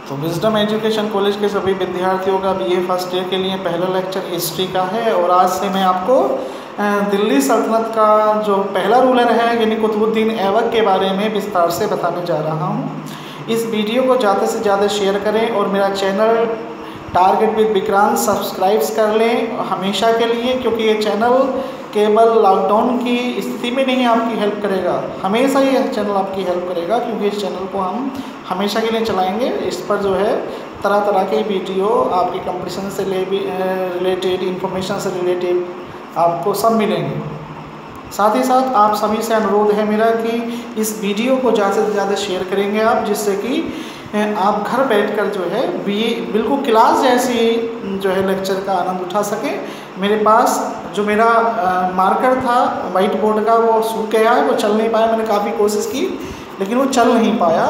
तो wisdom education college के सभी विद्यार्थियों का बीए फर्स्ट ईयर के लिए पहला लेक्चर हिस्ट्री का है। और आज से मैं आपको दिल्ली सल्तनत का जो पहला रूलर है यानी कुतुबुद्दीन ऐबक के बारे में विस्तार से बताने जा रहा हूँ। इस वीडियो को ज़्यादा से ज़्यादा शेयर करें और मेरा channel target with Vikrant subscribes कर लें हमेशा के लिए, क्योंकि ये चैनल केवल लॉकडाउन की स्थिति में नहीं आपकी हेल्प करेगा, हमेशा ही यह चैनल आपकी हेल्प करेगा, क्योंकि इस चैनल को हम हमेशा के लिए चलाएंगे। इस पर जो है तरह तरह के वीडियो आपके कंपटीशन से रिलेटेड, इंफॉर्मेशन से रिलेटेड आपको सब मिलेंगे। साथ ही साथ आप सभी से अनुरोध है मेरा कि इस वीडियो को ज़्यादा से ज़्यादा शेयर करेंगे आप, जिससे कि आप घर बैठकर जो है बिल्कुल क्लास जैसी जो है लेक्चर का आनंद उठा सकें। मेरे पास जो मेरा मार्कर था वाइट बोर्ड का वो सूख गया है, वो चल नहीं पाया। मैंने काफ़ी कोशिश की लेकिन वो चल नहीं पाया,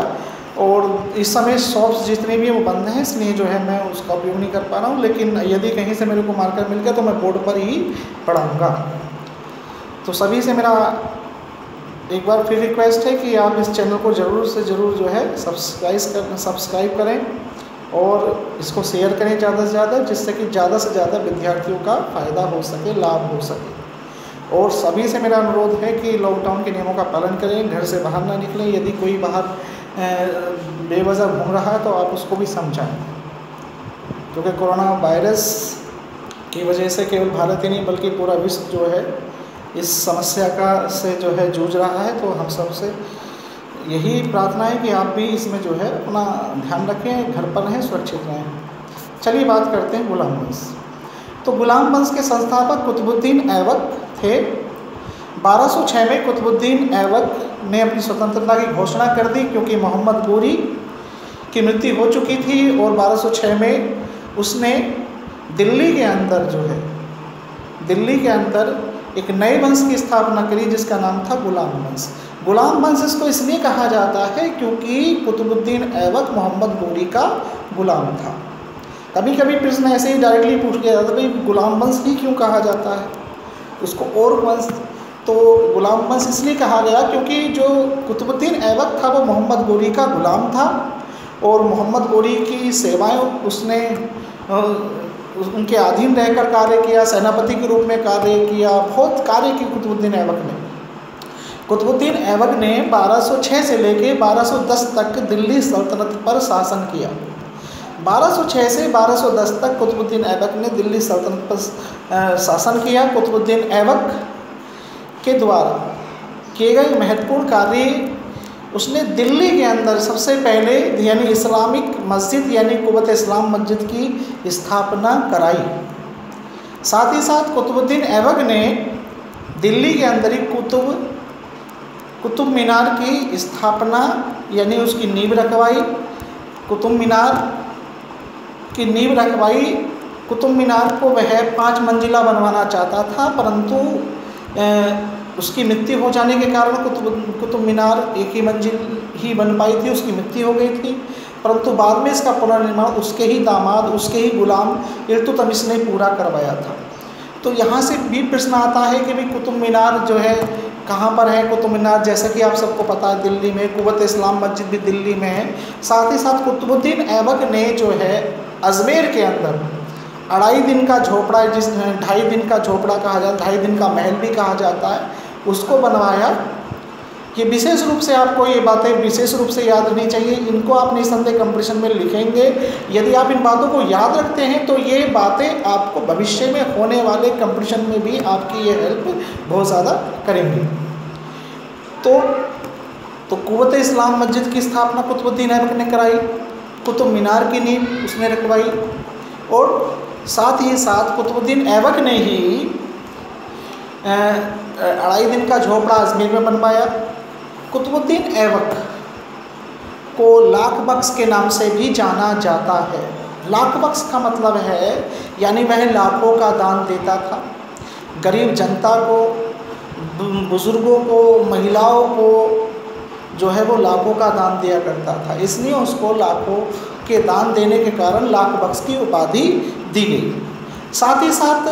और इस समय शॉप्स जितने भी हैं वो बंद हैं, इसलिए जो है मैं उसका उपयोग नहीं कर पा रहा हूँ। लेकिन यदि कहीं से मेरे को मार्कर मिल गया तो मैं बोर्ड पर ही पढ़ाऊँगा। तो सभी से मेरा एक बार फिर रिक्वेस्ट है कि आप इस चैनल को ज़रूर से ज़रूर जो है सब्सक्राइब करें और इसको शेयर करें ज़्यादा से ज़्यादा, जिससे कि ज़्यादा से ज़्यादा विद्यार्थियों का फ़ायदा हो सके, लाभ हो सके। और सभी से मेरा अनुरोध है कि लॉकडाउन के नियमों का पालन करें, घर से बाहर ना निकलें। यदि कोई बाहर बेवजह घूम रहा है तो आप उसको भी समझाएं, क्योंकि कोरोना वायरस की वजह से केवल भारत ही नहीं बल्कि पूरा विश्व जो है इस समस्या से जो है जूझ रहा है। तो हम सब से यही प्रार्थना है कि आप भी इसमें जो है अपना ध्यान रखें, घर पर रहें, सुरक्षित रहें। चलिए बात करते हैं गुलाम वंश। तो गुलाम वंश के संस्थापक कुतुबुद्दीन ऐबक थे। 1206 में कुतुबुद्दीन ऐबक ने अपनी स्वतंत्रता की घोषणा कर दी, क्योंकि मोहम्मद गोरी की मृत्यु हो चुकी थी। और 1206 में उसने दिल्ली के अंदर जो है एक नए वंश की स्थापना करी, जिसका नाम था गुलाम वंश। गुलाम वंश इसको इसलिए कहा जाता है क्योंकि कुतुबुद्दीन ऐबक मोहम्मद गोरी का गुलाम था। कभी कभी प्रश्न ऐसे ही डायरेक्टली पूछ लिया जाता है, भाई गुलाम वंश ही क्यों कहा जाता है उसको और वंश? तो गुलाम वंश इसलिए कहा गया क्योंकि जो कुतुबुद्दीन ऐबक था वो मोहम्मद गोरी का गुलाम था, और मोहम्मद गोरी की सेवाएँ उसने उनके अधीन रहकर कार्य किया, सेनापति के रूप में कार्य किया, बहुत कार्य की कुतुबुद्दीन ऐबक ने। कुतुबुद्दीन ऐबक ने 1206 से लेकर 1210 तक दिल्ली सल्तनत पर शासन किया। 1206 से 1210 तक कुतुबुद्दीन ऐबक ने दिल्ली सल्तनत पर शासन किया। कुतुबुद्दीन ऐबक के द्वारा किए गए महत्वपूर्ण कार्य, उसने दिल्ली के अंदर सबसे पहले यानी इस्लामिक मस्जिद यानी कुव्वत इस्लाम मस्जिद की स्थापना कराई। साथ ही साथ कुतुबुद्दीन ऐबक ने दिल्ली के अंदर ही कुतुब मीनार की स्थापना यानी उसकी नींव रखवाई। कुतुब मीनार की नींव रखवाई। कुतुब मीनार को वह 5 मंजिला बनवाना चाहता था, परंतु उसकी मृत्यु हो जाने के कारण कुतुब मीनार एक ही मंजिल ही बन पाई थी, उसकी मृत्यु हो गई थी। परंतु बाद में इसका पुनर्निर्माण उसके ही दामाद, उसके ही गुलाम इल्तुतमिश ने पूरा करवाया था। तो यहाँ से भी प्रश्न आता है कि भाई कुतुब मीनार जो है कहाँ पर है? कुतुब मीनार जैसा कि आप सबको पता है दिल्ली में, कुव्वत इस्लाम मस्जिद भी दिल्ली में है। साथ ही साथ कुतुबुद्दीन ऐबक ने जो है अजमेर के अंदर 2.5 दिन का झोपड़ा, जिस 2.5 दिन का झोपड़ा कहा जाता है, 2.5 दिन का महल भी कहा जाता है, उसको बनवाया। ये विशेष रूप से आपको ये बातें विशेष रूप से याद रखनी चाहिए, इनको आप निसंदेह कंपटीशन में लिखेंगे। यदि आप इन बातों को याद रखते हैं तो ये बातें आपको भविष्य में होने वाले कंपटीशन में भी आपकी ये हेल्प बहुत ज़्यादा करेंगी। तो कुव्वत इस्लाम मस्जिद की स्थापना कुतुबुद्दीन ऐबक ने कराई, कुतुब मीनार की नींव उसने रखवाई, और साथ ही साथ कुतुबुद्दीन ऐबक ने ही 2.5 दिन का झोपड़ा अजमेर में बनवाया। कुतुबुद्दीन ऐबक को लाख बख्श के नाम से भी जाना जाता है। लाख बख्श का मतलब है यानी वह लाखों का दान देता था, गरीब जनता को, बुजुर्गों को, महिलाओं को जो है वो लाखों का दान दिया करता था, इसलिए उसको लाखों के दान देने के कारण लाख बख्श की उपाधि दी गई। साथ ही साथ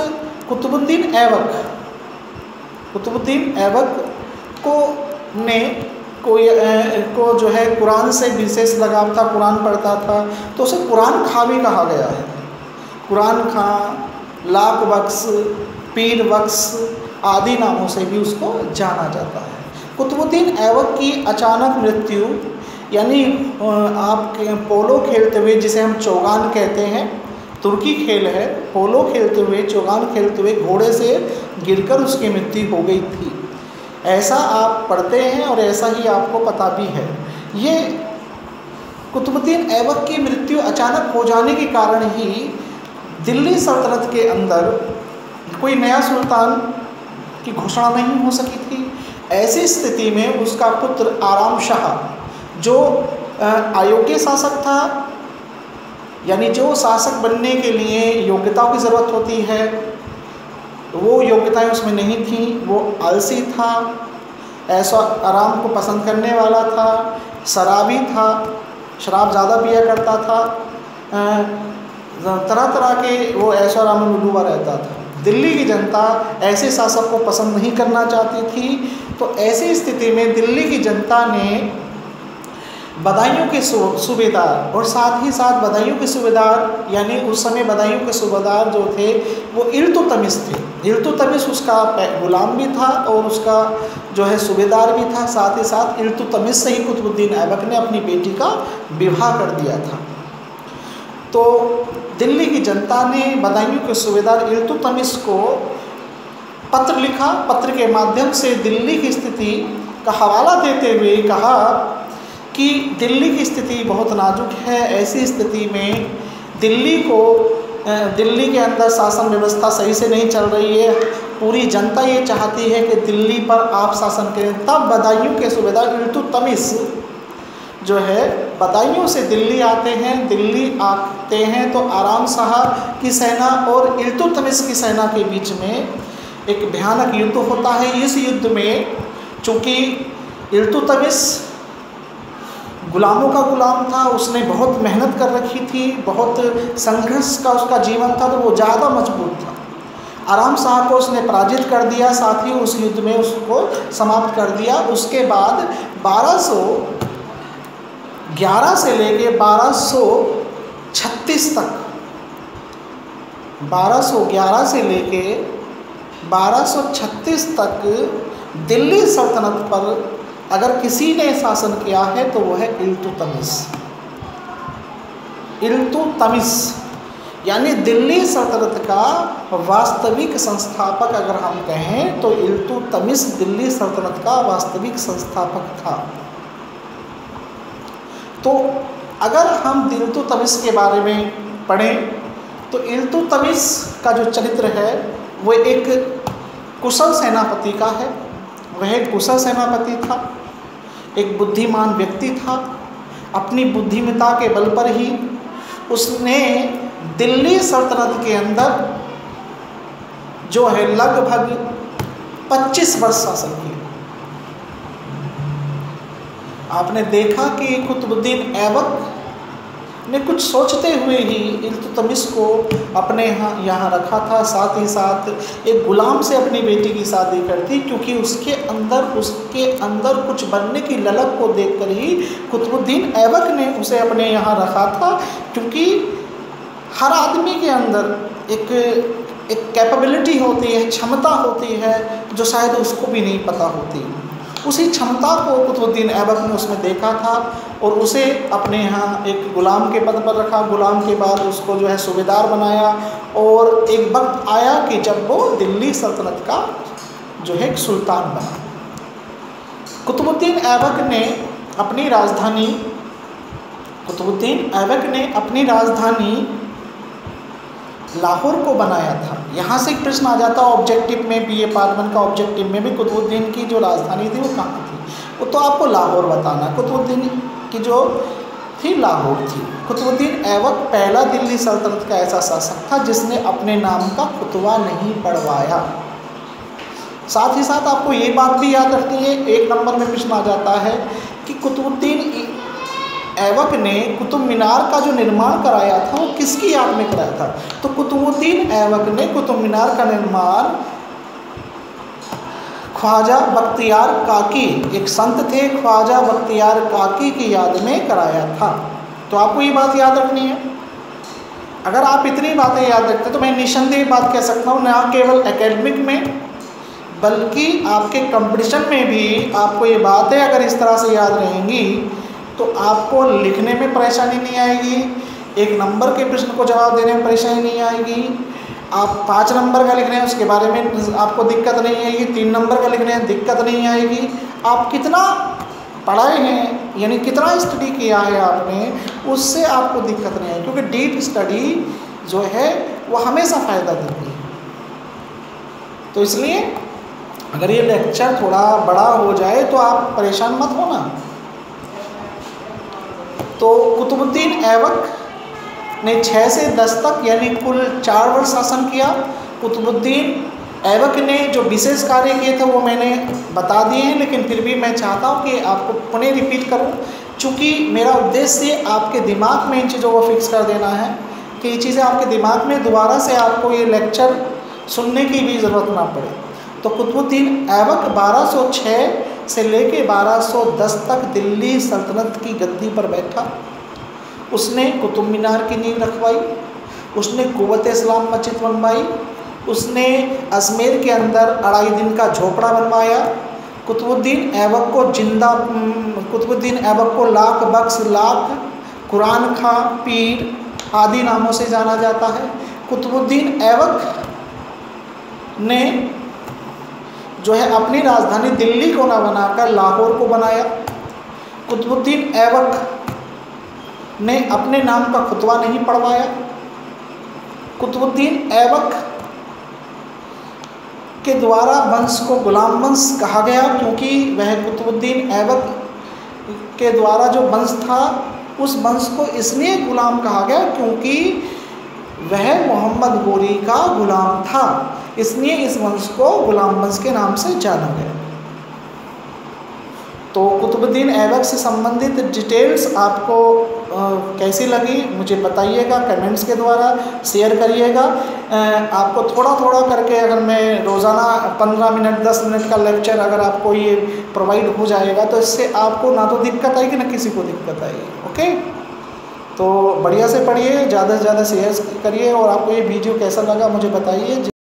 कुतुबुद्दीन ऐबक को ने को जो है कुरान से विशेष लगाव था, कुरान पढ़ता था, तो उसे कुरान खां भी कहा गया है। कुरान खां, लाख बख्श, पीर बख्श आदि नामों से भी उसको जाना जाता है। कुतुबुद्दीन ऐबक की अचानक मृत्यु, यानी आप पोलो खेलते हुए, जिसे हम चौगान कहते हैं, तुर्की खेल है, पोलो खेलते हुए, चौगान खेलते हुए घोड़े से गिरकर उसकी मृत्यु हो गई थी। ऐसा आप पढ़ते हैं और ऐसा ही आपको पता भी है। ये कुतुबुद्दीन ऐबक की मृत्यु अचानक हो जाने के कारण ही दिल्ली सल्तनत के अंदर कोई नया सुल्तान की घोषणा नहीं हो सकी थी। ऐसी स्थिति में उसका पुत्र आराम शाह, जो अयोग्य शासक था, यानी जो शासक बनने के लिए योग्यताओं की ज़रूरत होती है, वो योग्यताएं उसमें नहीं थी। वो आलसी था, ऐसा आराम को पसंद करने वाला था, शराबी था, शराब ज़्यादा पिया करता था, तरह तरह के वो ऐशो आराम में डूबा रहता था। दिल्ली की जनता ऐसे शासक को पसंद नहीं करना चाहती थी। तो ऐसी स्थिति में दिल्ली की जनता ने बदायूं के सूबेदार, और साथ ही साथ बदायूं के सूबेदार, यानी उस समय बदायूं के सूबेदार जो थे वो इल्तुतमिश थे। इल्तुतमिश उसका गुलाम भी था और उसका जो है सूबेदार भी था। साथ ही साथ इल्तुतमिश से ही कुतुबुद्दीन ऐबक ने अपनी बेटी का विवाह कर दिया था। तो दिल्ली की जनता ने बदायूं के सूबेदार इल्तुतमिश को पत्र लिखा। पत्र के माध्यम से दिल्ली की स्थिति का हवाला देते हुए कहा कि दिल्ली की स्थिति बहुत नाजुक है। ऐसी स्थिति में दिल्ली के अंदर शासन व्यवस्था सही से नहीं चल रही है। पूरी जनता ये चाहती है कि दिल्ली पर आप शासन करें। तब बदायूं के सूबेदार इल्तुतमिश जो है बदायूं से दिल्ली आते हैं तो आराम शाह की सेना और इल्तुतमिश की सेना के बीच में एक भयानक युद्ध होता है। इस युद्ध में चूँकि इल्तुतमिश गुलामों का गुलाम था, उसने बहुत मेहनत कर रखी थी, बहुत संघर्ष का उसका जीवन था, तो वो ज़्यादा मजबूत था। आराम शाह को उसने पराजित कर दिया, साथ ही उस युद्ध में उसको समाप्त कर दिया। उसके बाद 1211 से लेके 1236 तक, 1211 से लेके 1236 तक दिल्ली सल्तनत पर अगर किसी ने शासन किया है तो वो है इल्तुतमिश, यानी दिल्ली सल्तनत का वास्तविक संस्थापक अगर हम कहें तो इल्तुतमिश दिल्ली सल्तनत का वास्तविक संस्थापक था। तो अगर हम इल्तुतमिश के बारे में पढ़ें तो इल्तुतमिश का जो चरित्र है वो एक कुशल सेनापति का है। वह एक कुशल सेनापति था, एक बुद्धिमान व्यक्ति था। अपनी बुद्धिमत्ता के बल पर ही उसने दिल्ली सल्तनत के अंदर जो है लगभग 25 वर्ष शासन किया। आपने देखा कि कुतुबुद्दीन ऐबक ने कुछ सोचते हुए ही इल्तुतमिश को अपने यहाँ रखा था। साथ ही साथ एक गुलाम से अपनी बेटी की शादी कर दी, क्योंकि उसके अंदर कुछ बनने की ललक को देखकर ही कुतुबुद्दीन ऐबक ने उसे अपने यहाँ रखा था। क्योंकि हर आदमी के अंदर एक कैपेबिलिटी होती है, क्षमता होती है जो शायद उसको भी नहीं पता होती। उसी क्षमता को कुतुबुद्दीन ऐबक ने उसमें देखा था और उसे अपने यहाँ एक गुलाम के पद पर रखा। गुलाम के बाद उसको जो है सूबेदार बनाया और एक वक्त आया कि जब वो दिल्ली सल्तनत का जो है सुल्तान बना। कुतुबुद्दीन ऐबक ने अपनी राजधानी लाहौर को बनाया था। यहाँ से एक प्रश्न आ जाता है ऑब्जेक्टिव में, बीए पार्ट 1 का ऑब्जेक्टिव में भी कुतुबुद्दीन की जो राजधानी थी वो कहाँ थी, वो तो आपको लाहौर बताना। कुतुबुद्दीन की जो थी लाहौर थी। कुतुबुद्दीन ऐबक पहला दिल्ली सल्तनत का ऐसा शासक था जिसने अपने नाम का खुतबा नहीं पढ़वाया। साथ ही साथ आपको ये बात भी याद रखनी है, 1 नंबर में प्रश्न आ जाता है कि कुतुबुद्दीन ऐबक ने कुतुब मीनार का जो निर्माण कराया था वो किसकी याद में कराया था। तो कुतुबुद्दीन ऐबक ने कुतुब मीनार का निर्माण ख्वाजा बख्तियार काकी, एक संत थे ख्वाजा बख्तियार काकी की याद में कराया था। तो आपको ये बात याद रखनी है। अगर आप इतनी बातें याद रखते तो मैं निस्संदेह बात कह सकता हूँ, ना केवल एकेडमिक में बल्कि आपके कंपटीशन में भी आपको ये बातें अगर इस तरह से याद रहेंगी तो आपको लिखने में परेशानी नहीं आएगी, 1 नंबर के प्रश्न को जवाब देने में परेशानी नहीं आएगी, आप 5 नंबर का लिख रहे हैं उसके बारे में आपको दिक्कत नहीं आएगी, 3 नंबर का लिख रहे हैं दिक्कत नहीं आएगी। आप कितना पढ़ाए हैं यानी कितना स्टडी किया है आपने, उससे आपको दिक्कत नहीं आएगी, क्योंकि डीप स्टडी जो है वो हमेशा फ़ायदा देती है। तो इसलिए अगर ये लेक्चर थोड़ा बड़ा हो जाए तो आप परेशान मत होना। तो कुतुबुद्दीन ऐबक ने 6 से 10 तक यानी कुल 4 वर्ष शासन किया। कुतुबुद्दीन ऐबक ने जो विशेष कार्य किए थे वो मैंने बता दिए हैं, लेकिन फिर भी मैं चाहता हूँ कि आपको पुनः रिपीट करूँ, चूँकि मेरा उद्देश्य आपके दिमाग में इन चीज़ों को फिक्स कर देना है कि ये चीज़ें आपके दिमाग में दोबारा से आपको ये लेक्चर सुनने की भी ज़रूरत ना पड़े। तो कुतुबुद्दीन ऐबक 1206 से लेके 1210 तक दिल्ली सल्तनत की गद्दी पर बैठा। उसने कुतुब मीनार की नींव रखवाई, उसने कुव्वत इस्लाम मस्जिद बनवाई, उसने अजमेर के अंदर 2.5 दिन का झोपड़ा बनवाया। कुतुबुद्दीन ऐबक को लाख बख्श लाख, कुरान खां पीर आदि नामों से जाना जाता है। कुतुबुद्दीन ऐबक ने जो है अपनी राजधानी दिल्ली को ना बनाकर लाहौर को बनाया। कुतुबुद्दीन ऐबक ने अपने नाम का खुतबा नहीं पढ़वाया। कुतुबुद्दीन ऐबक के द्वारा वंश को गुलाम वंश कहा गया, क्योंकि वह कुतुबुद्दीन ऐबक के द्वारा जो वंश था उस वंश को इसलिए गुलाम कहा गया क्योंकि वह मोहम्मद गोरी का गुलाम था, इसलिए इस वंश को गुलाम वंश के नाम से जाना गया। तो कुतुबुद्दीन ऐबक से संबंधित डिटेल्स आपको कैसी लगी मुझे बताइएगा, कमेंट्स के द्वारा शेयर करिएगा। आपको थोड़ा थोड़ा करके अगर मैं रोज़ाना 15 मिनट 10 मिनट का लेक्चर अगर आपको ये प्रोवाइड हो जाएगा तो इससे आपको ना तो दिक्कत आएगी ना किसी को दिक्कत आएगी। ओके, तो बढ़िया से पढ़िए, ज़्यादा से ज़्यादा शेयर करिए और आपको ये वीडियो कैसा लगा मुझे बताइए।